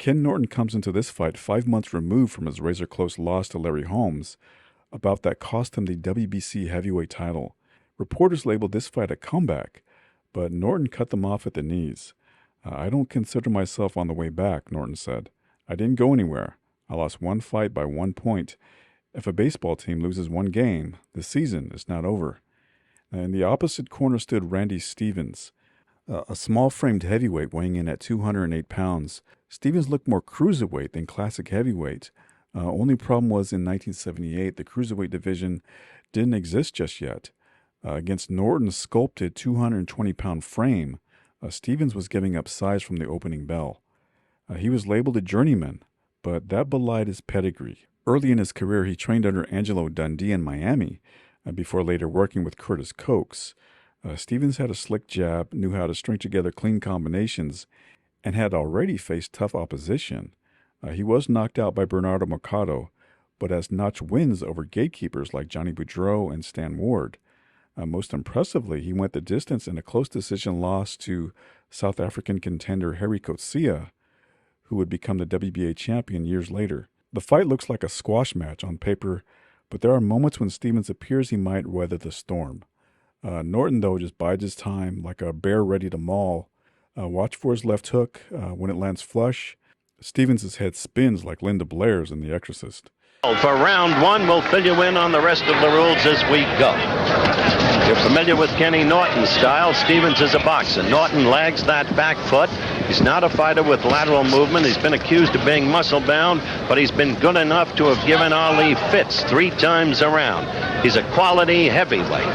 Ken Norton comes into this fight 5 months removed from his razor-close loss to Larry Holmes, a bout that cost him the WBC heavyweight title. Reporters labeled this fight a comeback, but Norton cut them off at the knees. I don't consider myself on the way back, Norton said. I didn't go anywhere. I lost one fight by 1 point. If a baseball team loses one game, the season is not over. In the opposite corner stood Randy Stevens, a small-framed heavyweight weighing in at 208 pounds. Stevens looked more cruiserweight than classic heavyweight. Only problem was in 1978, the cruiserweight division didn't exist just yet. Against Norton's sculpted 220-pound frame, Stevens was giving up size from the opening bell. He was labeled a journeyman, but that belied his pedigree. Early in his career, he trained under Angelo Dundee in Miami, before later working with Curtis Coates. Stevens had a slick jab, knew how to string together clean combinations, and had already faced tough opposition. He was knocked out by Bernardo Mercado, but has notched wins over gatekeepers like Johnny Boudreau and Stan Ward. Most impressively, he went the distance in a close decision loss to South African contender Harry Coetzee, who would become the WBA champion years later. The fight looks like a squash match on paper, but there are moments when Stevens appears he might weather the storm. Norton, though, just bides his time like a bear ready to maul. Watch for his left hook. When it lands flush, Stevens' head spins like Linda Blair's in The Exorcist. For round one, we'll fill you in on the rest of the rules as we go. You're familiar with Kenny Norton's style. Stevens is a boxer. Norton lags that back foot. He's not a fighter with lateral movement. He's been accused of being muscle-bound, but he's been good enough to have given Ali fits 3 times around. He's a quality heavyweight.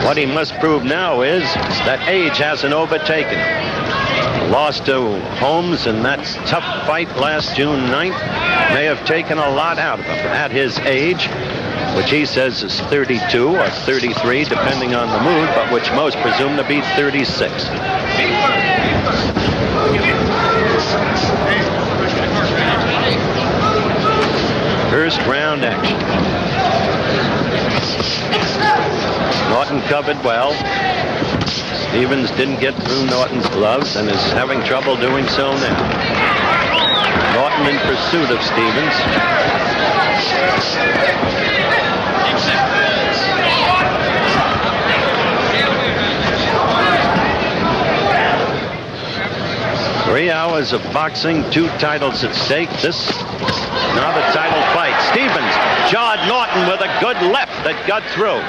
What he must prove now is that age hasn't overtaken him. Lost to Holmes in that tough fight last June 9th may have taken a lot out of him at his age, which he says is 32 or 33, depending on the mood, but which most presume to be 36. First round action. Norton covered well. Stevens didn't get through Norton's gloves and is having trouble doing so now. Norton in pursuit of Stevens. Three hours of boxing, 2 titles at stake. This not a title fight. Stevens jawed Norton with a good left that got through.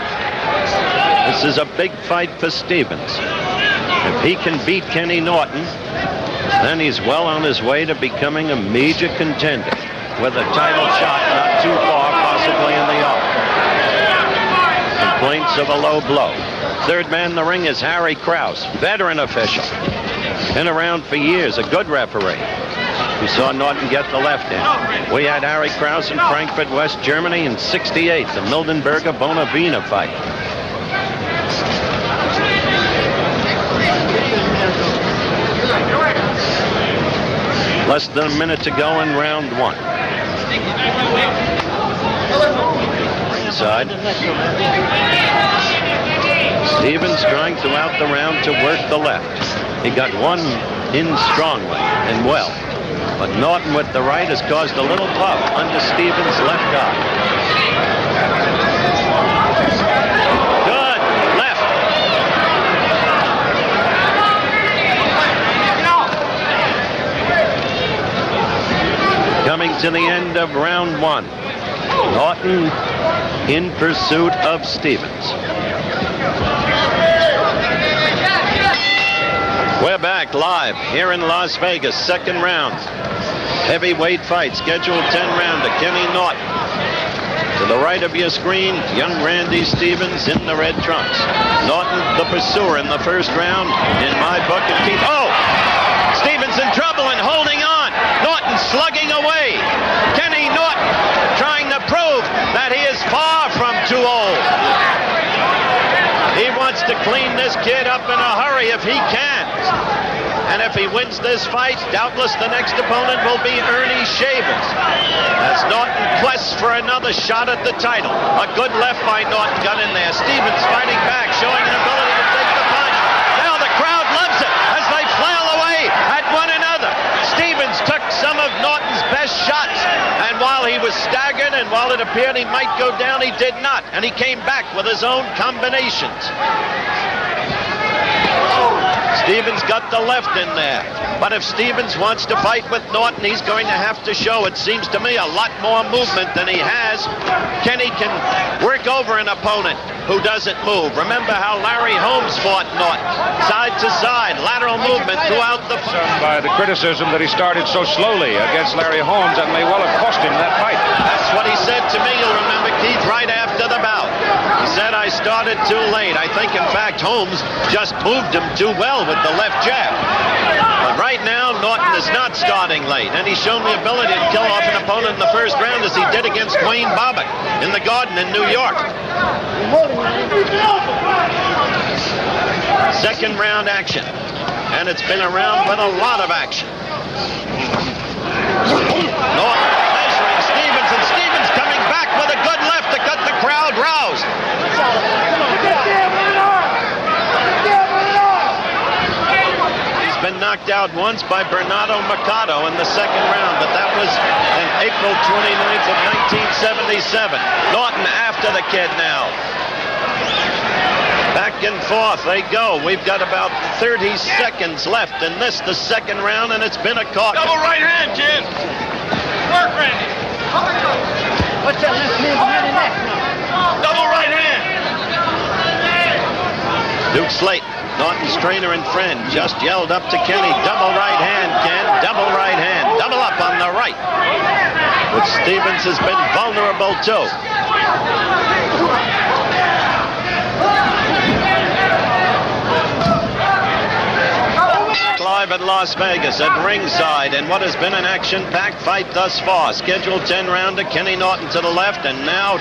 This is a big fight for Stevens. If he can beat Kenny Norton, then he's well on his way to becoming a major contender with a title shot not too far, possibly in the off. Complaints of a low blow. Third man in the ring is Harry Krause, veteran official. Been around for years, a good referee. We saw Norton get the left in. We had Harry Krause in Frankfurt, West Germany in '68, the Mildenberger-Bonavina fight. Less than a minute to go in round one. Inside. Stevens trying throughout the round to work the left. He got one in strongly and well. But Norton with the right has caused a little pop under Stevens' left eye. Good left. Coming to the end of round one. Norton in pursuit of Stevens. We're back live here in Las Vegas, second round. Heavyweight fight, scheduled 10-rounder, Kenny Norton. To the right of your screen, young Randy Stevens in the red trunks. Norton, the pursuer in the first round, in my book. Oh! Stevens in trouble and holding on. Norton slugging away. Kenny Norton trying to prove that he is far from too old. He wants to clean this kid up in a hurry if he can. And if he wins this fight, doubtless the next opponent will be Ernie Shavers. As Norton quests for another shot at the title. A good left by Norton got in there. Stevens fighting back, showing an ability to take the punch. Now the crowd loves it as they flail away at one another. Stevens took Norton's best shots. And while he was staggered and while it appeared he might go down, he did not. And he came back with his own combinations. Stevens got the left in there. But if Stevens wants to fight with Norton, he's going to have to show, it seems to me, a lot more movement than he has. Kenny can work over an opponent who doesn't move. Remember how Larry Holmes fought Norton. Side to side, lateral movement throughout the fight. By the criticism that he started so slowly against Larry Holmes, that may well have cost him that fight. That's what he said to me, you'll remember, Keith, right after the bout. He said, I started too late. I think, in fact, Holmes just moved him too well with the left jab. But right now, Norton is not starting late, and he's shown the ability to kill off an opponent in the first round as he did against Wayne Bobbitt in the Garden in New York. Second round action, and it's been a round with a lot of action. Norton measuring Stevens, and Stevens coming back with a good left to cut the crowd roused. He's been knocked out once by Bernardo Mercado in the second round, but that was on April 29th of 1977. Norton after the kid now. Back and forth they go. We've got about 30 seconds left in this, the second round, and it's been a caution. Double right hand, kid. Work, Randy. What's that left hand behind the neck? Double right hand. Duke Slayton, Norton's trainer and friend, just yelled up to Kenny, double right hand, Ken, double right hand, double up on the right, which Stevens has been vulnerable to. Live at Las Vegas at ringside in what has been an action-packed fight thus far. Scheduled 10-rounder, Kenny Norton to the left, and now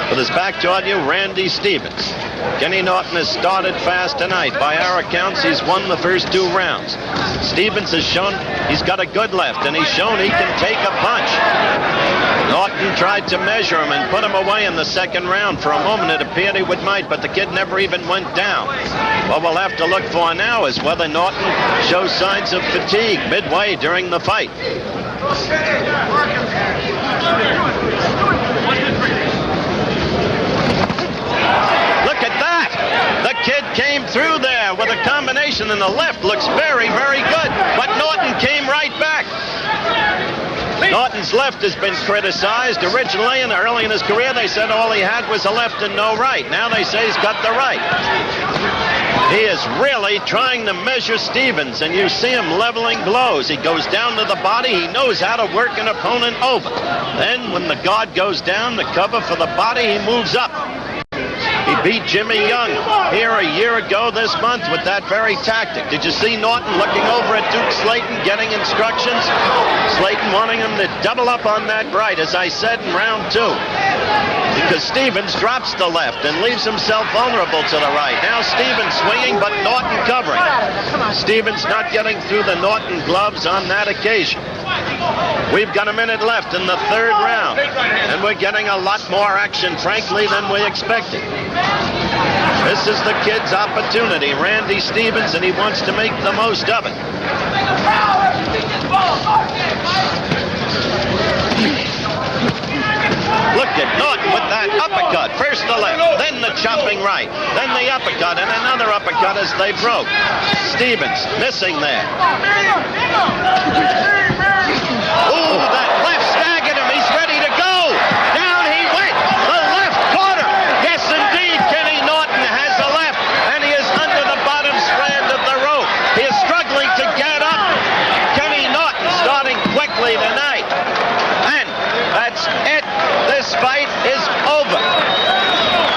with his back toward you, Randy Stevens. Kenny Norton has started fast tonight. By our accounts, he's won the first 2 rounds. Stevens has shown he's got a good left, and he's shown he can take a punch. Norton tried to measure him and put him away in the second round. For a moment, it appeared he might, but the kid never even went down. What we'll have to look for now is whether Norton shows signs of fatigue midway during the fight. Look at that! The kid came through there with a combination, and the left looks very, very good, but Norton came right back. Norton's left has been criticized. Originally and early in his career, they said all he had was a left and no right. Now they say he's got the right. He is really trying to measure Stevens, and you see him leveling blows. He goes down to the body. He knows how to work an opponent over. Then when the guard goes down, the cover for the body, he moves up. He beat Jimmy Young here a year ago this month with that very tactic. Did you see Norton looking over at Duke Slayton, getting instructions? Slayton wanting him to double up on that right, as I said in round 2. Because Stevens drops the left and leaves himself vulnerable to the right. Now Stevens swinging, but Norton covering. Stevens not getting through the Norton gloves on that occasion. We've got a minute left in the third round, and we're getting a lot more action, frankly, than we expected. This is the kid's opportunity, Randy Stevens, and he wants to make the most of it. Look at Norton with that uppercut. First the left, then the chopping right, then the uppercut, and another uppercut as they broke. Stevens missing there. Ooh, that left staggered him. He's ready to go. Down he went. The left corner. Yes, indeed, Kenny Norton has a left, and he is under the bottom strand of the rope. He is struggling to get up. Kenny Norton starting quickly tonight. And that's it. This fight is over.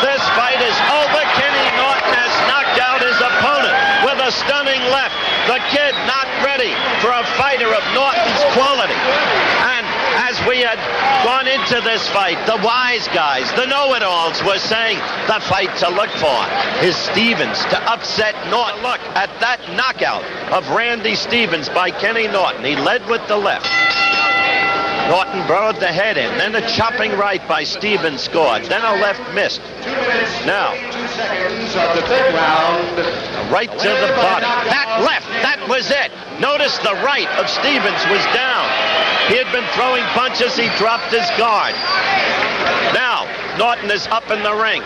This fight is over. Kenny Norton has knocked out his opponent with a stunning left. The kid not ready for a fighter of Norton's quality. And as we had gone into this fight, the wise guys, the know-it-alls, were saying the fight to look for is Stevens to upset Norton. Look at that knockout of Randy Stevens by Kenny Norton. He led with the left. Norton burrowed the head in. Then a chopping right by Stevens scored. Then a left missed. Now, right to the body. That left, that was it. Notice the right of Stevens was down. He had been throwing punches. He dropped his guard. Now, Norton is up in the ring.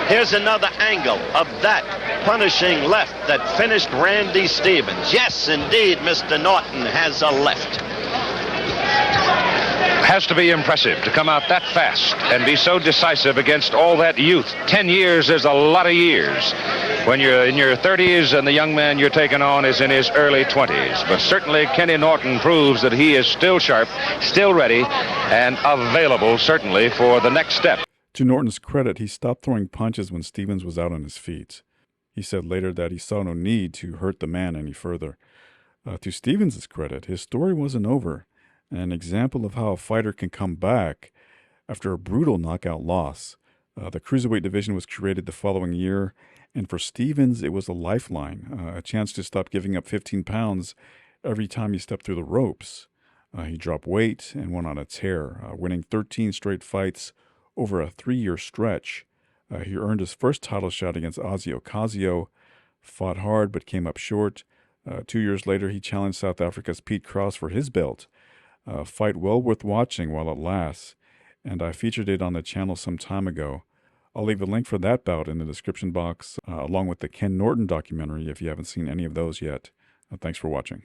Here's another angle of that punishing left that finished Randy Stevens. Yes, indeed, Mr. Norton has a left. Has to be impressive to come out that fast and be so decisive against all that youth. 10 years is a lot of years when you're in your 30s and the young man you're taking on is in his early 20s. But certainly Kenny Norton proves that he is still sharp, still ready, and available certainly for the next step. To Norton's credit, he stopped throwing punches when Stevens was out on his feet. He said later that he saw no need to hurt the man any further. To Stevens' credit, his story wasn't over. An example of how a fighter can come back after a brutal knockout loss. The cruiserweight division was created the following year, and for Stevens, it was a lifeline, a chance to stop giving up 15 pounds every time he stepped through the ropes. He dropped weight and went on a tear, winning 13 straight fights over a 3-year stretch. He earned his first title shot against Ozzy Ocasio, fought hard but came up short. 2 years later, he challenged South Africa's Pete Cross for his belt. A fight well worth watching while it lasts, and I featured it on the channel some time ago. I'll leave a link for that bout in the description box, along with the Ken Norton documentary if you haven't seen any of those yet. Thanks for watching.